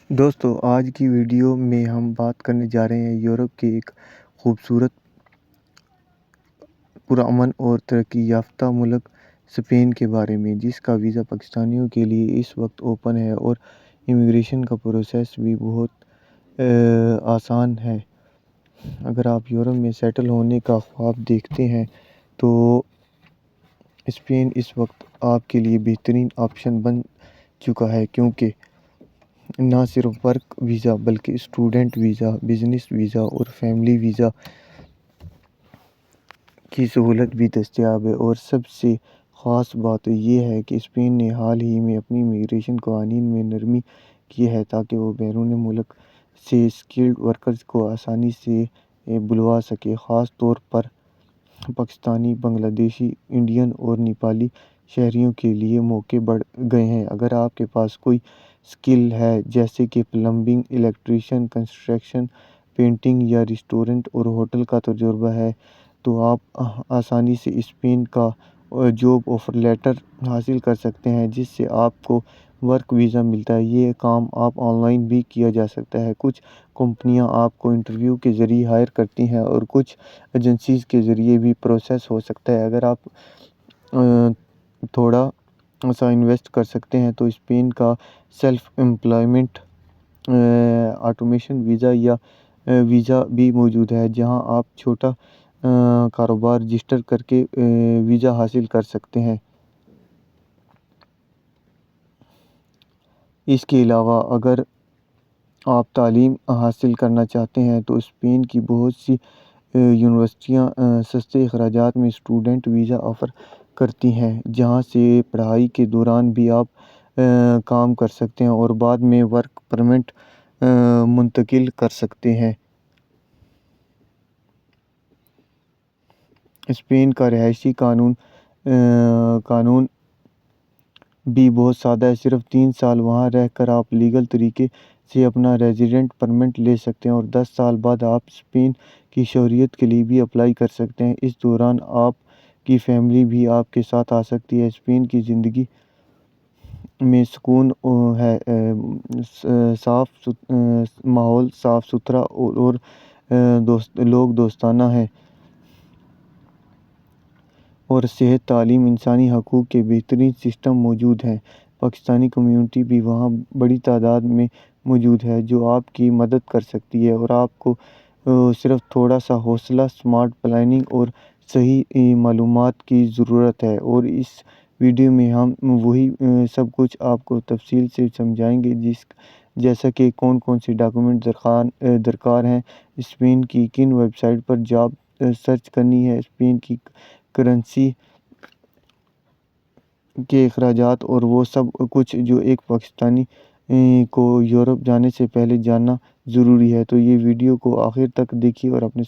دوستو آج کی ویڈیو میں ہم بات کرنے جا رہے ہیں یورپ کے ایک خوبصورت پرامن اور ترقی یافتہ ملک اسپین کے بارے میں، جس کا ویزا پاکستانیوں کے لیے اس وقت اوپن ہے اور امیگریشن کا پروسیس بھی بہت آسان ہے۔ اگر آپ یورپ میں سیٹل ہونے کا خواب دیکھتے ہیں تو اسپین اس وقت آپ کے لیے بہترین آپشن بن چکا ہے، کیونکہ نہ صرف ورک ویزا بلکہ اسٹوڈنٹ ویزا، بزنس ویزا اور فیملی ویزا کی سہولت بھی دستیاب ہے۔ اور سب سے خاص بات یہ ہے کہ اسپین نے حال ہی میں اپنی امیگریشن قوانین میں نرمی کی ہے تاکہ وہ بیرون ملک سے اسکلڈ ورکرز کو آسانی سے بلوا سکے۔ خاص طور پر پاکستانی، بنگلہ دیشی، انڈین اور نیپالی شہریوں کے لیے موقع بڑھ گئے ہیں۔ اگر آپ کے پاس کوئی اسکل ہے جیسے کہ پلمبنگ، الیکٹریشین، کنسٹرکشن، پینٹنگ یا ریسٹورنٹ اور ہوٹل کا تجربہ ہے تو آپ آسانی سے اسپین کا جاب آفر لیٹر حاصل کر سکتے ہیں، جس سے آپ کو ورک ویزا ملتا ہے۔ یہ کام آپ آن لائن بھی کیا جا سکتا ہے۔ کچھ کمپنیاں آپ کو انٹرویو کے ذریعے ہائر کرتی ہیں اور کچھ ایجنسیز کے ذریعے بھی پروسیس ہو سکتا ہے۔ اگر آپ تھوڑا سا انویسٹ کر سکتے ہیں تو اسپین کا سیلف ایمپلائمنٹ آٹومیشن ویزا یا ویزا بھی موجود ہے، جہاں آپ چھوٹا کاروبار رجسٹر کر کے ویزا حاصل کر سکتے ہیں۔ اس کے علاوہ اگر آپ تعلیم حاصل کرنا چاہتے ہیں تو اسپین کی بہت سی یونیورسٹیاں سستے اخراجات میں اسٹوڈنٹ ویزا آفر کرتی ہیں، جہاں سے پڑھائی کے دوران بھی آپ کام کر سکتے ہیں اور بعد میں ورک پرمٹ منتقل کر سکتے ہیں۔ اسپین کا رہائشی قانون بھی بہت سادہ ہے۔ صرف 3 سال وہاں رہ کر آپ لیگل طریقے سے اپنا ریزیڈنٹ پرمٹ لے سکتے ہیں اور 10 سال بعد آپ اسپین کی شہریت کے لیے بھی اپلائی کر سکتے ہیں۔ اس دوران آپ کی فیملی بھی آپ کے ساتھ آ سکتی ہے۔ اسپین کی زندگی میں سکون ہے، ماحول صاف ستھرا اور لوگ دوستانہ ہیں، اور صحت، تعلیم، انسانی حقوق کے بہترین سسٹم موجود ہیں۔ پاکستانی کمیونٹی بھی وہاں بڑی تعداد میں موجود ہے جو آپ کی مدد کر سکتی ہے، اور آپ کو صرف تھوڑا سا حوصلہ، سمارٹ پلاننگ اور صحیح معلومات کی ضرورت ہے۔ اور اس ویڈیو میں ہم وہی سب کچھ آپ کو تفصیل سے سمجھائیں گے، جیسا کہ کون کون سے ڈاکومنٹ درکار ہیں، اسپین کی کن ویب سائٹ پر جاب سرچ کرنی ہے، اسپین کی کرنسی کے اخراجات اور وہ سب کچھ جو ایک پاکستانی کو یورپ جانے سے پہلے جاننا ضروری ہے۔ تو یہ ویڈیو کو آخر تک دیکھیے اور اپنے